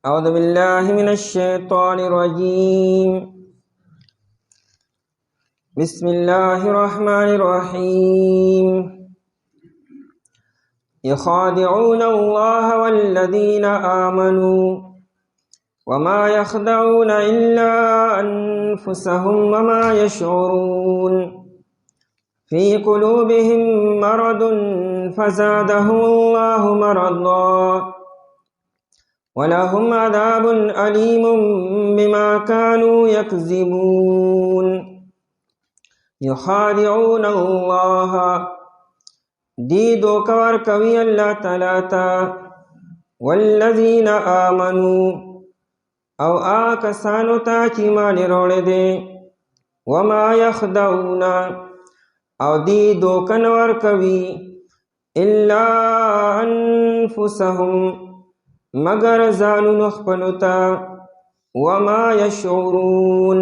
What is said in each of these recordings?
أعوذ بالله من الشيطان الرجيم. بسم الله الرحمن الرحيم. يخادعون الله والذين آمنوا وما يخدعون إلا أنفسهم وما يشعرون. في قلوبهم مرض فزادهم الله مرضا ولهم عذاب أليم بما كانوا يكذبون. يخادعون الله دی دوکور کوي الله تعالی تا والذین آمنوا او آکسانو تا چې ایمان وروړي دي وما يخدعون او دی دوکن ور کوي الا انفسهم مگر ځانونو خپلو ته وما يشعرون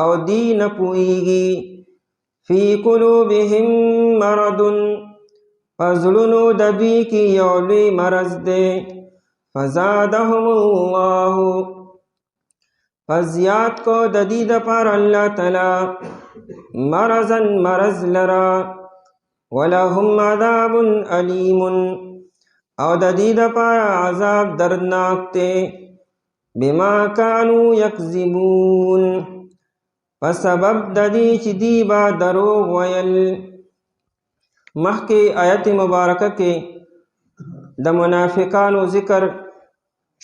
او دی نه پوهیږي فی قلوبهم مرض فزلونو د دوی کې یو لوی مرض دی فزادهم الله فزیات کو د دې دپاره الله تعالی مرضا مرض لرا ولهم عذاب علیم او د دې دپاره عذاب دردناک دی بما كانوا یکذبون په سبب د دې چې دی با دروغ ویل. مخکې آیت مبارکه کې د منافقانو ذکر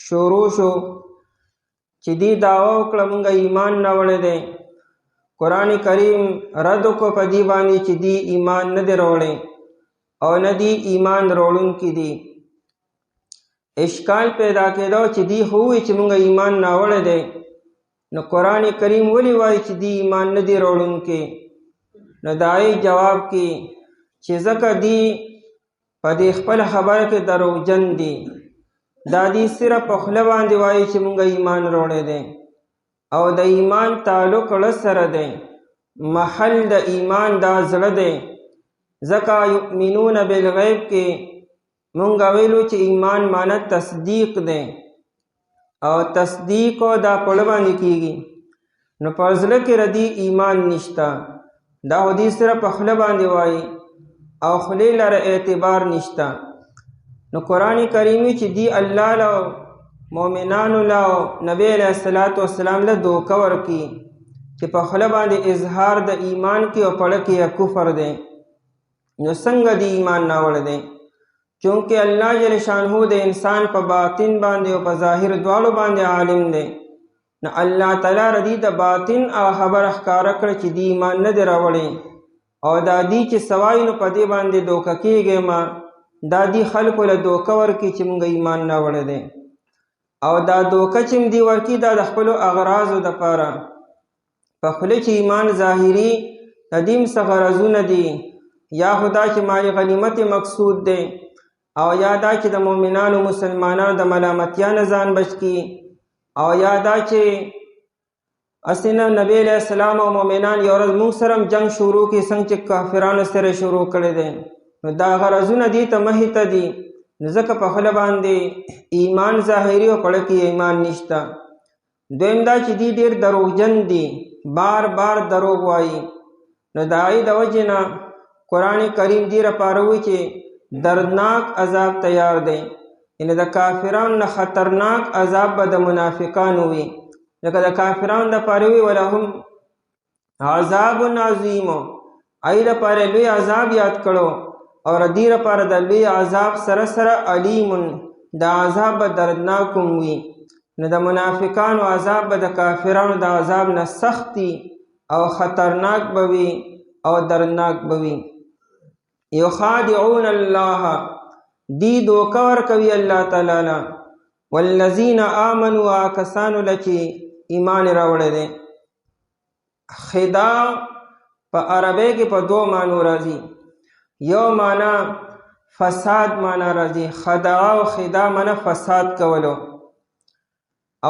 شروع شو چې دی دعوا وکړه موږ ایمان نه وړی دی. قرآن کریم رد کو په دې باندې چې دی ایمان نه دی راوړی او نه دی ایمان راوړونکي دي. اشکال پیدا کېدو چې دی خو وایي چې موږ ایمان نه وړی دی، نو قرآن کریم ولی وایي چې دی ایمان نه دی راوړونکي؟ نو د هغې جواب کې چې ځکه دی په دې خپل خبره کې دروغجن دي. دا دی صرف په خوله باندې وایي چې موږ ایمان راوړی دی او د ایمان تعلق له سره دی. محل د ایمان دا زړه دی. ځکه یؤمنون بالغیب کې مونږ ویلو چې ایمان معنی تصدیق دی او تصدیق دا په زړه باندې کېږي، نو په زړه کې ردی ایمان نشته. دا خو دې صرف په خوله باندې وایي او خولې لره اعتبار نشته. نو قرآن کریمي چې دی الله له مؤمنانو له نبی علیه الصلاة والسلام له دوکه ورکي چې په خوله باندې اظهار د ایمان کې او په زړه کې کفر دی، نو څنګه دی ایمان ناوړی دی؟ چونکه الله جل شانه د انسان په باطن باندې او په ظاهر دواړو باندې عالم دی. نو الله تعالی ردی د باطن او خبر ښکاره کړ چې دی ایمان نه دی راوړی او دا دی چې سوای نو په دې باندې دوکه کېږي. ما دا دی خلکو له دوکه ورکي چې موږ ایمان نه وړی دی او دا دوکه چې دی ورکي دا د خپلو اغراضو دپاره. په خوله چې ایمان ظاهري د دې څه غرضونه دي، یا خدا چې مال غنیمت مقصود دی او یا دا چې د مؤمنانو مسلمانانو د ملامتیا نه ځان بچ کی، او یا دا چې اصلا نبی علیہ السلام او مؤمنان یو ورځ موږ سره جنگ شروع کی څنګه چې کافرانو سره شروع کړی دی. نو دا غرضونه دي ته مخې ته دي. نو ځکه په خوله باندې ایمان ظاهري او په زړه کې ایمان نشته. دویم دا چې دی ډېر دروغجن دي، بار بار دروغ وایي. نو د هغې د وجې نه قرآن کریم دې لپاره وایي چې دردناک عذاب تیار دی. یعنې د کافرانو نه خطرناک عذاب به د منافقانو وي. لکه د کافرانو دپاره وي ولهم عذاب عظیم، هغې لپاره لوی عذاب یاد کړو او دې لپاره د لوی عذاب سره سره علیم، د عذاب به دردناک هم وي. نو د منافقانو عذاب به د کافرانو د عذاب نه سختی او خطرناک به وي او دردناک به وي. یخادعون الله دی دوکه ورکوي الله تعالی والذین آمنوا کسانو له چې ایمان راوړی دی. خداع په عربی کې په دو معنو راځي. یو معنا فساد معنا راځي، خداع او خداع معنا فساد کولو،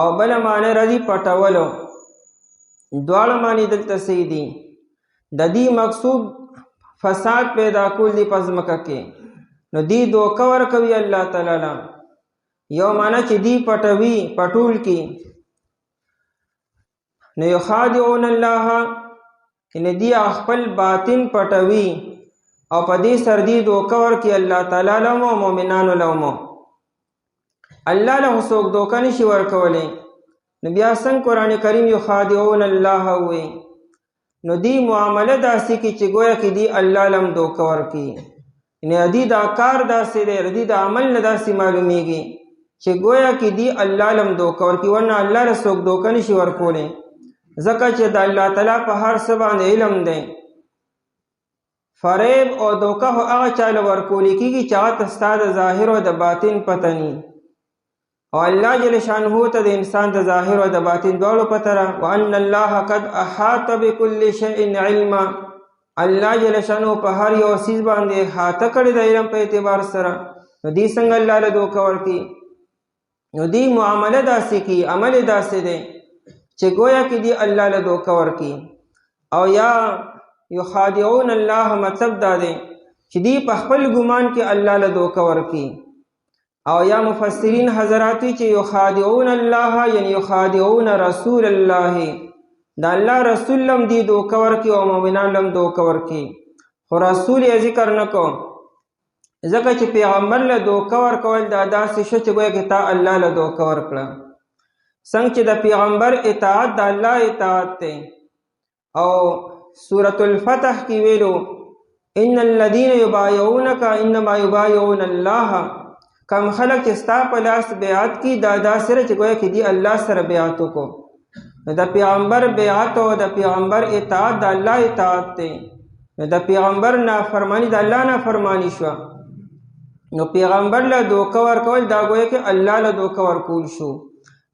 او بل معنا راځي پټولو. دواړه معنی دلته صحیح دي. د دې مقصود فساد پیدا کول دی پس مکه کې. نو دی دوکه ورکوي الله تعالی یو معنا چې دی پټوي پټول کی نو یخادعون الله ان دی خپل باطن پټوي او په دې سر دی دوکه ورکي الله تعالی له مؤمنانو له الله له څوک دوکه نشي ورکولی نو بیا څنګه قرآن کریم یخادعون الله وي نو دی معامله داسې کی چې گویا کې دی الله لم دوکه ورکي نه دی دا کار داسې دی دی دا عمل نه داسې معلومیږي چې گویا کې دی الله لم دوکه ورکي ورنه الله له څوک دوکه نشي ورکولی ځکه چې د الله تعالی په هر څه باندې علم دی فریب او دوکه هغه چاله ورکولی کېږي چې هغه ته ستا د ظاهر او د باطن پته ني او الله جل شانه ته د انسان د ظاهر او د باطن دواړو پته را وان الله قد احاط بكل شيء علما الله جل شانه په هر یو څیز باندې احاطه کړی د علم په اعتبار سره نو دې څنګه الله له دوکه ورکي نو دې معامله داسې کی عمل داسې دی چې گویا کې دی الله له دوکه ورکي او یا یخادعون الله مطلب دا دی چې دی په خپل ګمان کې الله له دوکه ورکي او یا مفسرین حضرات چې یخادعون الله یعنی یخادعون رسول الله دا الله رسول لم دی دوکه ورکي او مؤمنان لم دوکه ورکي خو رسول یې ذکر نکو ځکه چې پیغمبر له دوکه ورکول دا داسې شو چې گویا کې تا الله له دوکه ورکړه څنګه چې د پیغمبر اطاعت د الله اطاعت دی او سورة الفتح کی ویلو ان الذين يبايعونك انما يبايعون الله کم خلق چې ستا په لاس بیعت کی دا سره چې گویا کې دی الله سره بیعت وکړو د پیغمبر بیعت او د پیغمبر اطاعت د الله اطاعت دی د پیغمبر نافرمانی د الله نافرمانی شو نو پیغمبر له دوکه ورکول دا گویا کې الله له دوکه ورکول شو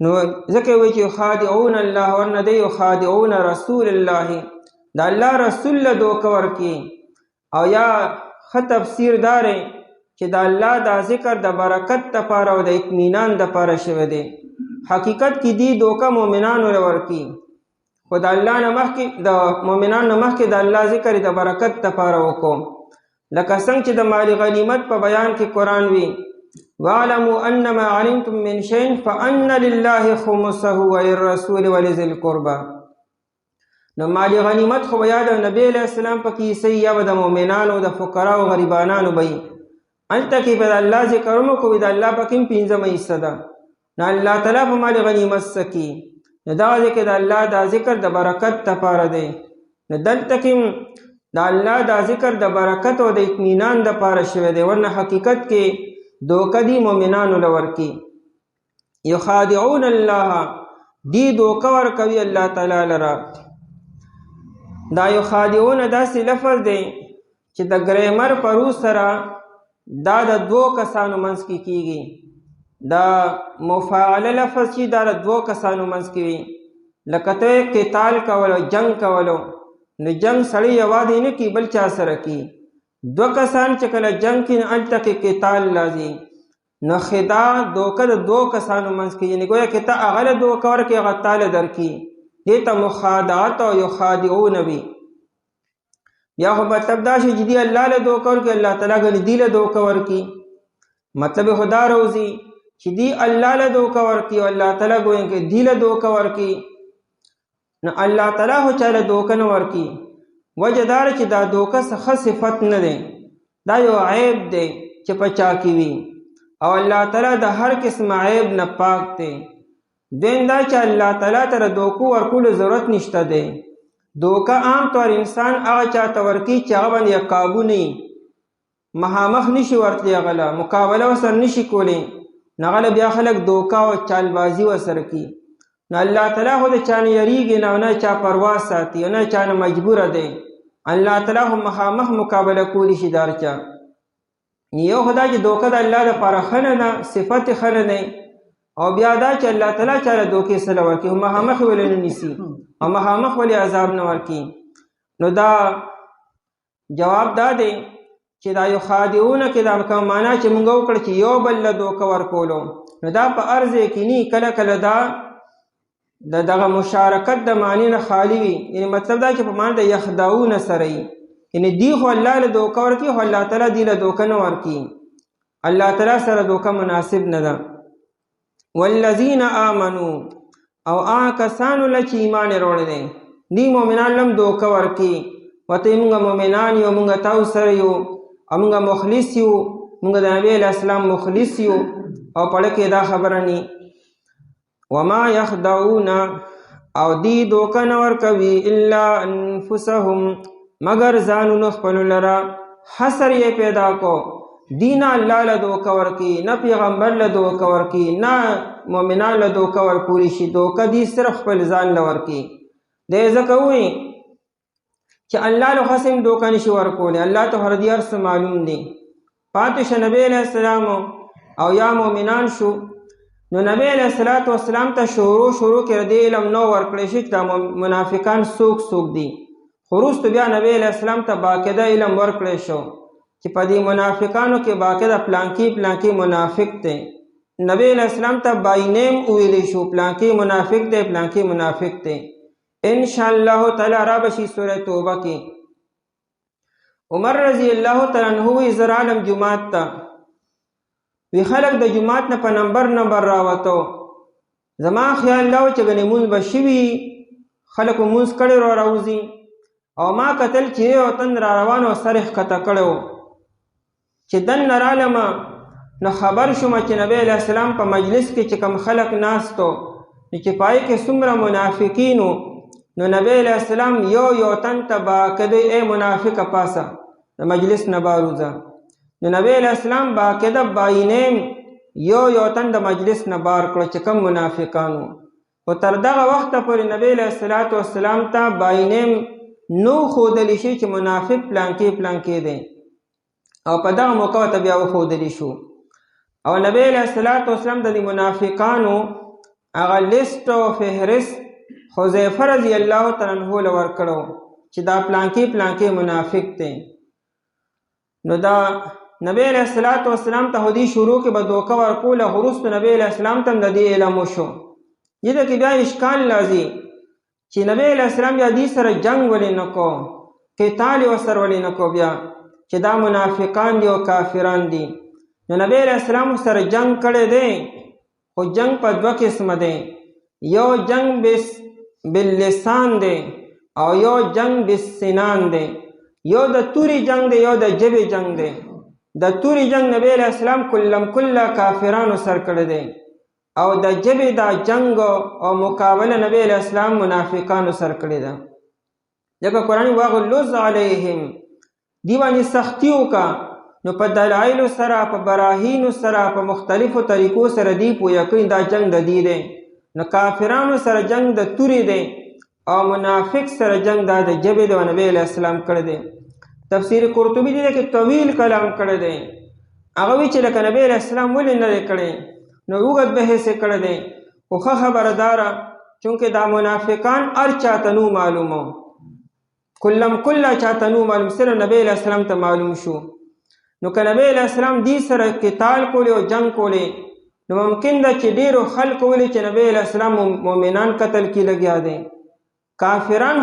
نو ځکه وایي چې یخادعون الله ورنه دی یخادعون رسول الله دا الله رسول له دوکه ورکي او یا ښه تفسیر دا دی چې دا الله دا ذکر د برکت دپاره او د اطمینان دپاره شوی دی حقیقت کې دی دوکه مؤمنانو له ورکي خو د الله نه مخکې د مؤمنانو نه مخکې د الله ذکر د برکت دپاره وکړو لکه څنګه چې د مال غنیمت په بیان کې قرآن وي واعلموا انما علمتم من شيء فان لله خمسه وللرسول ولذي القربى نو مال غنیمت خو یا د نبی علیہ السلام په کې صحیح یا د مؤمنانو د فقراو غریبانانو به انته کې په الله ذکر مو کوي د الله پکې پنځمه حصہ ده نو الله تعالی په مال غنیمت سکی نو دا ذکر د الله دا ذکر د برکت لپاره دی نو دلته کې د الله دا ذکر د برکت او د اطمینان لپاره شوی دی ورنه حقیقت کې دوکه دی مؤمنانو لور کی یخادعون الله دی دوکه ورکوي الله تعالی لرا دا یخادعون داسې لفظ دی چې د ګریمر پرو سره دا د دو کسانو منځ کې کیږي دا مفاعله لفظ چې دا د دو کسانو منځ کې وي لکه ته قتال کولو جنگ کولو نو جنگ سړی یوازې نه کی بل چا سره کی دو کسان چې کله جنگ کې هلته کې قتال لازي نو خداع دوکه د دو کسانو منځ کې یعنې گویا کې ته هغه له دوکه ورکړې هغه تا له درکړي دې ته مخادعت او یخادعون وي بیا خو مطلب دا شي چې دې الله له دوکه ورکړي الله تعالی ګنې دې له دوکه ورکړي مطلب خو دا روزي چې دې الله له دوکه ورکړي او الله تعالی ګویا کې دې له دوکه ورکړي نو الله تعالی خو چا له دوکه نه ورکړي وجه دار چې دا دوکه څخه صفت نه دی دا یو عیب دی چې په چا کې وي او الله تعالی د هر قسم عیب نه پاک دی دویم دا چې الله تعالی ته دوکو ورکولو ضرورت نشته دی دوکه عام طور انسان هغه چاته ورکي چې هغه باندې قابو نه مخامخ نشي ورتلی هغه له مقابله ورسره نشي کولی نو هغه بیا خلک دوکه او چالبازي ورسره کوي نو الله تعالی خو د چا نه یریږي نه چا پروا ساتي نه چا نه مجبوره دی الله تعالی هم مخامخ مقابله کولی شي دار چا یو خدا چې دوکه د الله لپاره ښه نه ده صفت ښه نه دی او بیا دا چې الله تعالی چا له دوکې سره ورکړي مخامخ ولې نه نیسي او مخامخ ولې عذاب نه ورکړي نو دا جواب دا دی چې دا یخادعون کې دا کوم معنا چې موږ وکړو چې یو بل له دوکه ورکولو نو دا په عرض کې نی کله کله دا دغه مشارکت د معنی نه خالی وي یعنی مطلب دا چې په معنی د یخدعون سره یعنی دی خو الله له دوکه ورکړي خو الله تعالی دی له دوکه نه ورکړي الله تعالی سره دوکه مناسب نه ده والذین آمنو او کسانو له چې ایمان یې راوړی دی دی مؤمنان لم دوکه ورکي ورته مونږ مؤمنان یو مونږ تاسو سره یو او مونږ مخلص یو مونږ د نبی علیه السلام مخلص یو او پړه کې دا خبره ني وما یخدعون او دی دوکه نه ورکوي الا انفسهم مگر ځانونو خپلو لره حسر یې پیدا کو دین الله له دوکه ورکي نه پیغمبر له دوکه ورکي نه مؤمنان له دوکه ورکولی شي دوکه دی صرف خپل ځان له ورکي دی ځکه وایي چې الله له خصم دوکه نشي ورکولی الله ته هر هر څه معلوم دی پاتې شه نبی علیه السلام او یا مؤمنان شو نو نبی علیه السلام ته شروع کې د علم نو ورکړی شي چې دا منافقان څوک دي خو وروسته بیا نبی علیه السلام ته باقاعده علم ورکړی شو چې په دې منافقانو کې باقاعده پلانکی منافق دی نبی علیه السلام ته بای نیم ویلی شو پلانکی منافق دی ان شاء الله تعالی را بشي سوره توبه کې عمر رضی الله تعالی عنہ وی زر عالم جمعات ته وی خلق د جمعات نه په نمبر راوتو زما خیال لاو چې غنی مونږ بشوي خلق مونږ کړي راوځي او ما قتل چې او تن را روانو سرخ کته کړو چې دن نرالم نو خبر شوم چې نبی علیہ السلام په مجلس کې چې کم خلق ناستو چې پای کې څومره منافقینو نو نبی علیہ السلام یو تن تبا کده اے منافق پاسا د مجلس نه باروزا نو نبی علیہ السلام با کده باینیم یو تن د مجلس نه بار کړ چې کم منافقانو او تر دغه وخت پورې نبی علیہ السلام ته باینیم نو خودلی شي چې منافق پلانکی دی او په دغه موقع ته بیا وخودلی شو او نبی علیہ السلام د منافقانو هغه لیست او فهرست حذیفه رضی الله تعالی عنہ لور کړو چې دا پلانکی منافق دی نو دا نبی علیہ السلام ته هدی شروع کې به دوکه ورکول غرست نبی علیہ السلام ته د دې علم وشو دې کې بیا اشکال لازم چې نبی علیہ السلام بیا دې سره جنگ ولې نکو قتال وسر ولې نکو بیا چې دا منافقان دي او کافران دي نو نبی علیہ السلام سره جنگ کړي دي او جنگ په دوه قسم دي یو جنگ باللسان دی او یو جنگ بالسنان دی یو د توری جنگ دی یو د جبې جنگ دی د توری جنگ نبی علیہ السلام کله کافرانو سر کړی دی او د جبې دا جنگ او مقابله نبی علیہ السلام منافقانو سر کړی ده ځکه قرآن واغلظ علیهم دی باندې سختی وکړه نو په دلایل سره په براهین سره په مختلفو طریقو سره دی پوهه کوي دا جنگ د دی دی نو کافرانو سره جنگ د توری دی او منافق سره جنگ د جبې د نبی علیہ السلام کړی دی تفسیر قرطبی دی کې طویل کلام کړی دی هغه وی چې لکه نبی علیہ السلام ولې نه کړی نو وګت به څه کړی دی خو خبردار چونکه دا منافقان ار چاته نو معلومو کله چاته نو معلوم سره نبی علیہ السلام ته معلوم شو نو که نبی علیہ السلام دی سره قتال کولی او جنگ کولی نو ممکن ده چې ډیرو خلق ویلي چې نبی علیہ السلام مؤمنان قتل کی لګیا دی کافران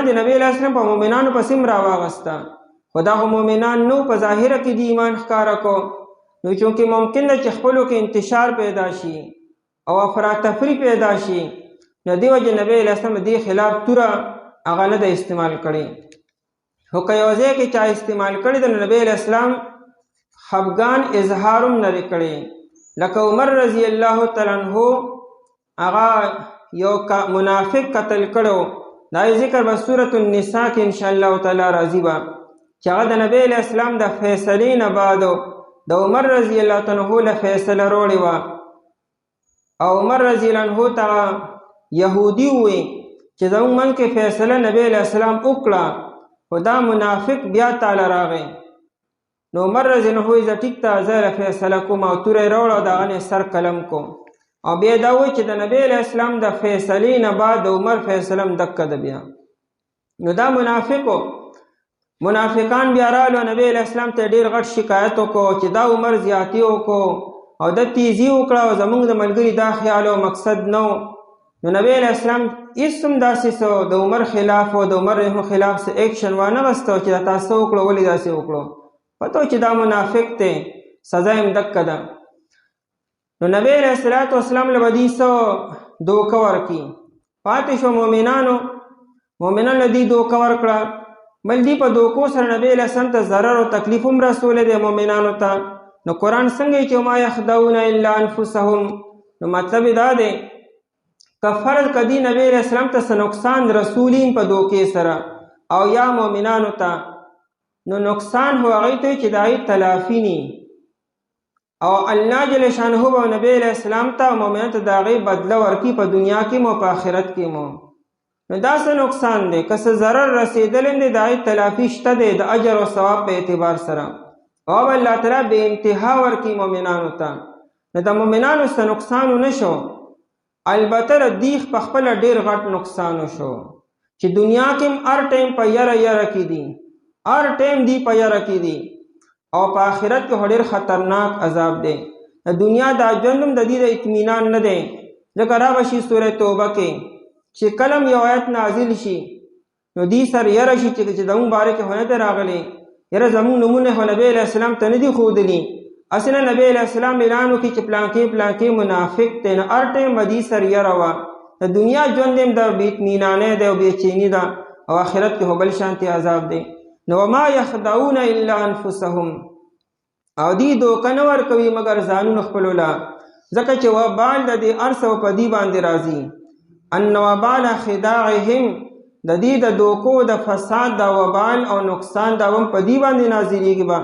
د نبی علیہ السلام په مؤمنانو پسې هم راواغسته خو دغه مؤمنان نو په ظاهره کې د ایمان ښکاره کو نو چونکې ممکن ده چې خپلو کې انتشار پیدا شي او افراتفری پیدا شي نو دې وجې نبی علیہ السلام دې خلاف توره هغه نه ده استعمال کړې خو که یو ځای کې چا استعمال کړې ده نو نبی علیہ السلام خفګان اظهار هم نه کړی لکه عمر رضی الله تعالی عنہ هغه یو منافق قتل کړو دا ذکر به سورۃ النساء کې ان شاء الله تعالی راځي با چې هغه د نبی علیہ السلام د فیصلې نه بعد د عمر رضی الله تعالی عنہ له فیصله وروړي وا او عمر رضی الله عنہ ته يهودي وي چې زموږ من کې فیصله نبی علیہ السلام وکړه او دا منافق بیا تعالی راغی نو عمر رضی الله عنه ټیک ته زه فیصله کوم او تورې راوړه دا غنه سر قلم کوم او بیا دا وایي چې د نبی علیہ السلام د فیصلې نه بعد د عمر فیصله دکه ده بیا نو دا منافقان بیا رالو نبی علیہ السلام ته ډیر غټ شکایت وکړو چې دا عمر زیاتی وکړو او د تیزی وکړه او زمونږ د ملګری دا خیال او مقصد نو نو نبی علیہ السلام اسم داسې سو د عمر خلاف او د عمر خلاف سے ایکشن وانه غستو چې تاسو وکړو ولې داسې وکړو پتو چې دا منافق ته سزا هم دکه ده نو نبی علیہ الصلوۃ والسلام له بدی سو دوکه ورکی پاتې شو مؤمنان له دې دوکه ورکړه بل دی په دوکو سره نبی علیہ السلام ته ضرر او تکلیف هم رسول دی مؤمنانو ته نو قرآن څنګه چې ما یخدعون الا انفسهم نو مطلب دا دی که فرض کدی نبی علیہ السلام ته نقصان رسولین په دوکې سره او یا مؤمنانو ته نو نقصان هو هغه ته چې دای تلافی ني او الله جل شانه او نبی علیہ السلام ته مؤمنانو ته داغه بدله ورکی په دنیا کې مو په آخرت کې مو نو دا څه نقصان دی که څه ضرر رسیدل دی دای تلافی شته دی د اجر او ثواب په اعتبار سره او الله تعالی به انتها ورکی مؤمنانو ته نو د مؤمنانو څه نقصان نشو البته دیخ په خپل ډیر غټ نقصان شو چې دنیا کې هر ټیم په یره کې دي هر ټیم دی په یره کې دي او په آخرت کې ډیر خطرناک عذاب دی د دنیا دا ژوندم د دې د اطمینان نه دی ځکه راوشي سورۃ توبه کې چې کلم یو آیت نازل شي نو دی سر یره شي چې دغه مبارک هونه ته راغلي یره زمون نمونه نبی علیہ السلام ته نه دی خودلی اسنه نبی علیہ السلام اعلان وکړي چې پلانکی منافق ته نه هر ټیم بدی سر یره وا د دنیا ژوند هم د بیتمینانه دی او بیچینی دا او آخرت کې هبل شانتی عذاب دی نو ما یخدعون الا انفسهم او دی دوکه نه ورکوي مگر ځانونه خپلولا ځکه چې وبال د دې ارسو په دی باندې راځي ان وبال خداعهم د دې د دوکو د فساد د وبال او نقصان دا هم په دی باندې نازلېږي با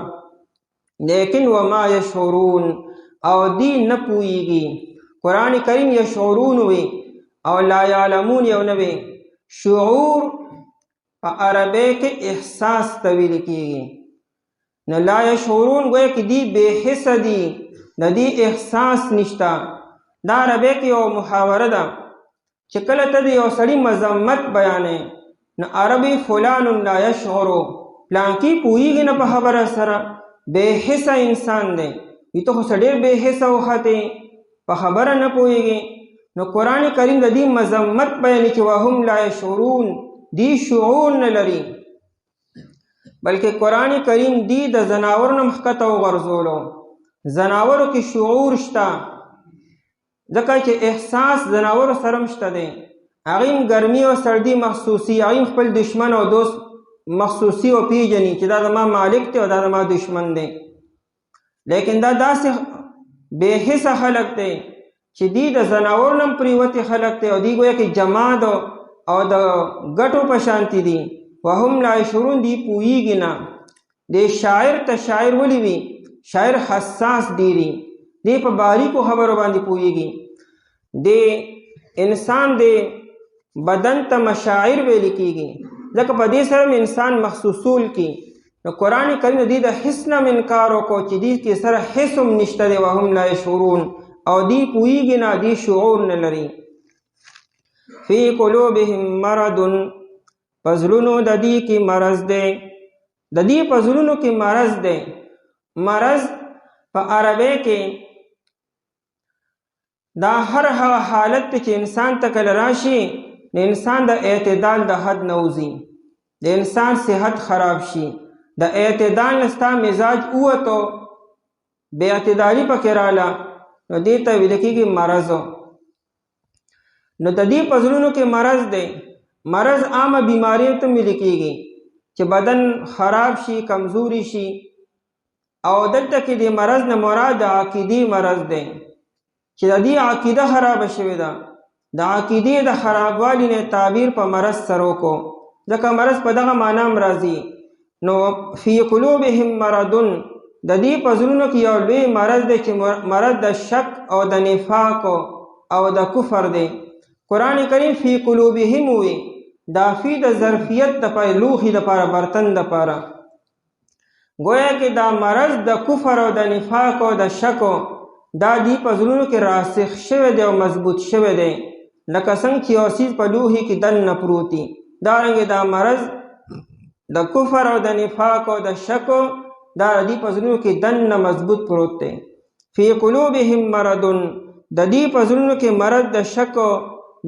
لیکن وما یشعرون او دی نه پوهیږي قرآن کریم یشعرون وی او لا یعلمون یو نه وی شعور په عربی کې احساس ته ویل کېږي نو لا یشعرون گویا کې دی بے حس دی د دې احساس نشتا دا عربی کې یو محاوره ده چې کله ته د یو سړي مذمت بیانې نو عربي فلان لا یشعر پلانکی پوهیږي نه په خبره سره بے حس انسان دی وی ته خو ډېر بے حس وخته په خبره نه پوهیږي نو قرآن کریم د دې مذمت بیانې چې وهم لا یشعرون دی شعور نه لري بلکې قرآن کریم دی د زناور نه مخکته وغورځولو زناورو کې شعور شته ځکه چې احساس زناورو سره شته دی هغه ګرمي او سردي محسوسي هغه خپل دشمن او دوست محسوسي او پیژني چې دا زما مالک دی او دا زما دشمن دی لیکن دا داسې بے حس خلق دی چې دی د زناور نه پریوتي خلق دی او دی ګویا کې جماعت او د ګټو په شانتی دي وهم لا یشعرون دی پوهیږي نه د شاعر ته شاعر ولي وي شاعر حساس دیری دی په باریکو خبرو باندې پوهیږي د انسان د بدن ته مشاعر ویل کېږي ځکه په دې سره انسان محسوسول کی نو قرآن کریم دی د حس نه انکار وکړو چې دی کې سره حس هم نشته دی وهم لا یشعرون او دی پوهیږي نه دی شعور نه لري فی قلوبهم مرض پزلونو د دې کې مرض دی د دې پزلونو کې مرض دی مرض په عربی کې دا هر هغه حالت چې انسان ته کله راشي د انسان د اعتدال د حد نه وځي د انسان صحت خراب شي د اعتدال نه ستا مزاج ووتو بې اعتدالي پکې راله نو دې ته ویل کېږي مرض نو د دې په زړونو کې مرض دی مرض عامه بیماریو ته ویل کېږي چې بدن خراب شي کمزوري شي او دلته کې د مرض نه مراد عقیدي مرض دی چې د دې عقیده خراب شوې ده د عقیدې د خرابوالي نه تعبیر په مرض سره وکړو ځکه مرض په دغه معنا هم راځي نو فی قلوبهم مرض د دې په زړونو کې یو لوی مرض دی چې مرض د شک او د نفاق او د کفر دی قرآن کریم فی قلوبهم وی دا فی د ظرفیت د پاره لوخي د پاره برتن د پاره گویا کې دا مرض د کفر او د نفاق او د شک دا دی په زړونو کې راسخ شوی دی او مضبوط شوی دی لکه څنګه چې یو څیز په لوښي کې دننه پروت وي دارنګې دا مرض د کفر او د نفاق او د شک دا دی په زړونو کې دننه مضبوط پروت دی فی قلوبهم مرض د دې په زړونو کې مرض د شک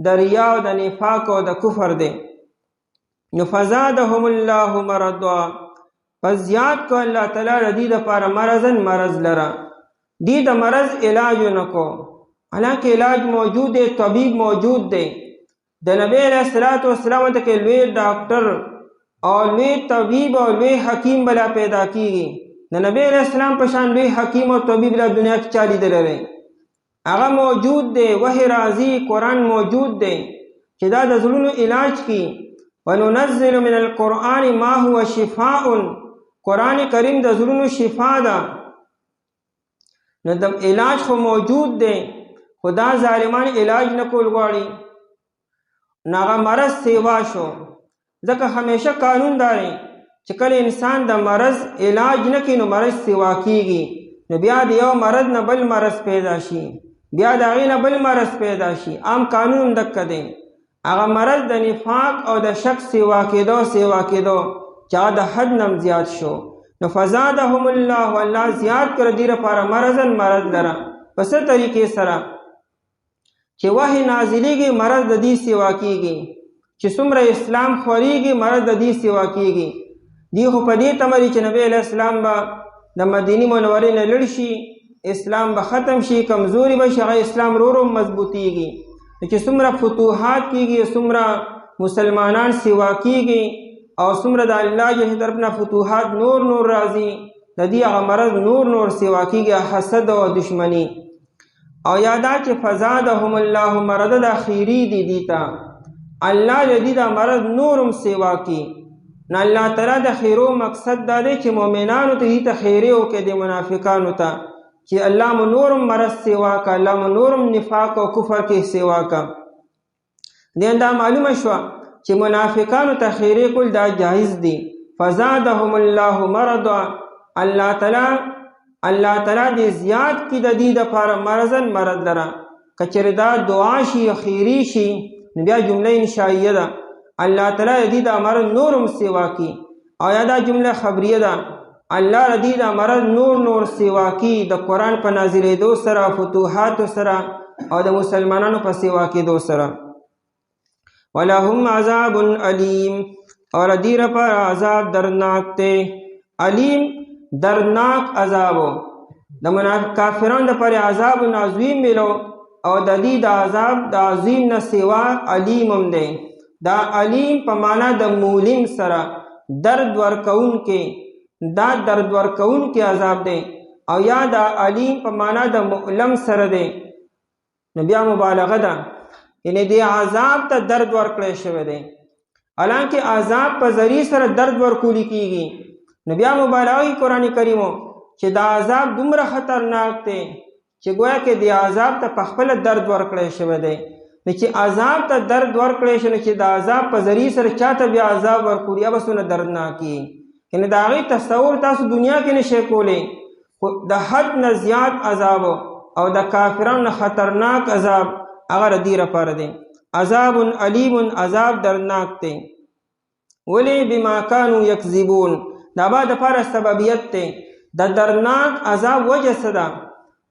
د ریا او د نفاق او د کفر دی نو فزادهم الله مرضا پس زیاد کو الله تعالی ردی د پاره مرضن مرض لرا دی د مرض علاج نکو، حالانکه علاج موجود دی، طبیب موجود دی. د نبی علیہ الصلوۃ والسلام ته کې لوی ډاکټر او لوی طبیب او لوی حکیم بلا پیدا کیږي. د نبی علیہ السلام په شان لوی حکیم او طبیب لا دنیا کې چا لیدلی دی؟ هغه موجود دی، وحی راځي، قرآن موجود دی چې دا د زړونو علاج کی. وننزل من القرآن ما هو شفاء، قرآن کریم د زړونو شفا ده. نو د علاج خو موجود دی، خدا ظالمان علاج نه کول غواړي، ناغه مرض سیوا شو. ځکه همیشه قانون داري چې کله انسان د مرض علاج نه کوي نو مرض سیوا کیږي، نو بیا د یو مرض نه بل مرض پیدا شي، بیا د هغې نه بل مرض پیدا شي. عام قانون دکه دی. هغه مرض د نفاق او د شک سیوا کېدو چې هغه د حد نه زیات شو، نو فزادهم الله، الله زیات کړ دې لپاره مرضن مرض لره. په څه طریقې سره چې وحی نازلیږي مرض د دې سیوا کیږي، چې څومره اسلام خوريږي مرض د دې سیوا کیږي. دی خو په دې تمري چې نبی علیہ السلام به د مدینه منورې نه لړ شي، اسلام به ختم شي، کمزوري به شي، هغه اسلام ورو مضبوطیږي. چې څومره فتوحات کیږي، څومره مسلمانان سیوا کیږي او څومره د الله جل طرفنا فتوحات نور راځي، د دې هغه مرض نور سیوا کیږي، حسد او دشمنی. او یادا چې فزادهم الله، مرض د خیری دی دیتا الله دې دا مرض نورم سیوا کی. نه الله تعالی د خیرو مقصد دا دی چې مؤمنانو ته هیته خیره او کې د منافقانو ته چې الله مو نورم مرض سیوا کا، الله مو نورم نفاق او کفر کې سیوا کا. دین دا معلومه شو چې منافقانو ته خیره کول دا جایز دی. فزادهم الله مرضا، الله تعالی دې زیات کی د دې لپاره مرضن مرض لره. کچره دا دعا شي خیری شي بیا جمله انشائیه ده، الله تعالی دې دا مرض نورم سیوا کی. او یا دا جمله خبریه ده، الله دې دا مرض نور سیوا کی د قرآن په نازلېدو سره، فتوحات سره او د مسلمانانو په سیوا کېدو سره. ولهم عذاب علیم، اور دې لپاره عذاب درناک دی. علیم درناک عذابو د کافرانو لپاره عذاب عظیم ملو، او د دې د عذاب د عظیم نه سیوا علیم هم دی. دا علیم په معنا د مولم سره درد ورکون کې، دا درد ورکون کې عذاب دی، او یا دا علیم په معنا د مؤلم سره دی. نو بیا مبالغه ده، یعنی دی عذاب ته درد ورکړی شوی دی، حالانکه عذاب په ذریعه سره درد ورکولی کیږي. نو بیا مبالغه قرآن کریمو چې دا عذاب دومره خطرناک دی چې گویا کې دی عذاب ته په خپل درد ورکړی شوی دی. نو چې عذاب ته درد ورکړی شوی، چې د عذاب په ذریعه سره چاته بیا عذاب ورکولی یا بسونه دردناکي، یعنی د هغې تصور تاسو دنیا کې نشئ کولی. د حد نه زیات عذاب او د کافرانو نه خطرناک عذاب هغه د دې لپاره دی. عذاب علیم، عذاب درناک دی. ولی بما کانوا یکذبون، دا به د لپاره سببیت دی. د درناک عذاب وجه څه ده؟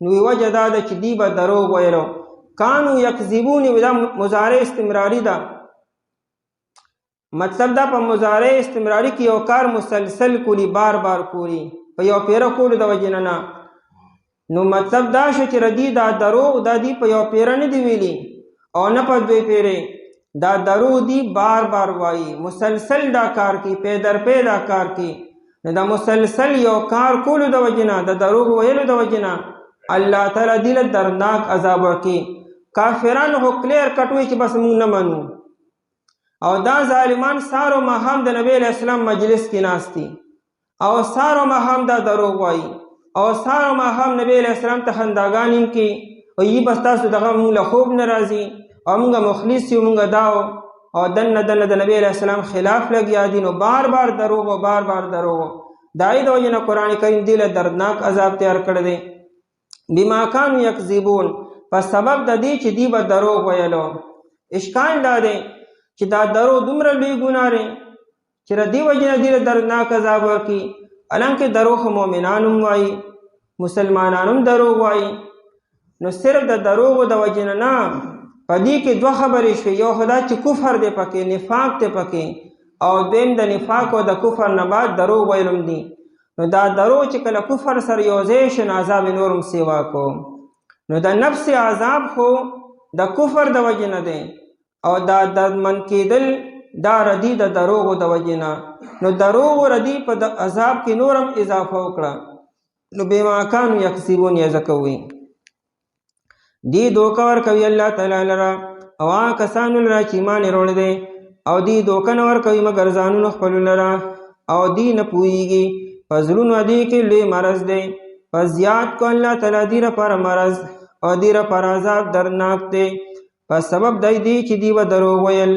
نو وجه دا ده چې دی به دروغ ویلو. کانو یکذبون دا مضارع استمراری ده، مطلب دا په مضارع استمراری کې یو کار مسلسل کولی، بار کولی، په یو پیره کولو د وجې نه. نو مطلب دا شو چې ردی دا دروغ دا دی په یو پیره نه دی ویلی او نه په دوی پیره، دا دروغ دی بار وایي، مسلسل دا کار کی، پیدر دا کار کی. نو دا مسلسل یو کار کولو د وجې نه، د دروغ ویلو د وجې نه الله تعالی دې له درناک عذاب ورکړي. کافران خو کلیر کټوي چې بس موږ نه منو، او دا ظالمان سارو ماښام د نبی علیہ السلام مجلس کې ناستي او سارو ماښام دا دروغ وایي، او سارو ماښام نبی علیہ السلام ته خنداګان هم کوي، او یي بس تاسو دغه موږ له خوب نه راځي او موږ مخلص یو، موږ داو او دنه د نبی علیہ السلام خلاف لګیا دي. نو بار دروغ او بار دروغ. دای د وجه نه قرآن کریم دې له دردناک عذاب تیار کړی دی. بما کانوا یکذبون، په سبب د دې چې دی به دروغ ویلو. اشکال دا دی چې دا دروغ دومره لوی ګناه دی چې د دې وجې نه دې له دردناک عذاب ورکړي. حالانکه دروغ مؤمنان هم وایي، مسلمانان هم دروغ وایي. نو صرف د دروغو د وجې نه په دې کې دوه خبرې شوې، یو خدا چې کفر دی پکې، نفاق دی پکې، او دویم د نفاق او د کفر نه بعد دروغ ویلم دي. نو دا درو چې کله کفر سره یو ځای شي نو عذاب نورم سیوا کو. نو د نفس عذاب خو د کفر د وجې نه دی او دا دردمن کېدل دا ردی د دروغو د وجې نه. نو دروغ ردی په د عذاب کې نورم اضافه وکړه. نو بما کانوا یکسبون یې ځکه وي دی دوکه ورکوي الله تعالی لره او هغه کسانو لره چې ایمان یې راوړی دی او دی دوکه نه ورکوي مګر ځانونو خپلو لره او دی نه پوهېږي. په زړونو دې کې لوی مرض دی. پس زیات کو الله تعالی دې لپاره مرض او دې لپاره عذاب درناک دی په سبب دی چې دی به دروغ ویل.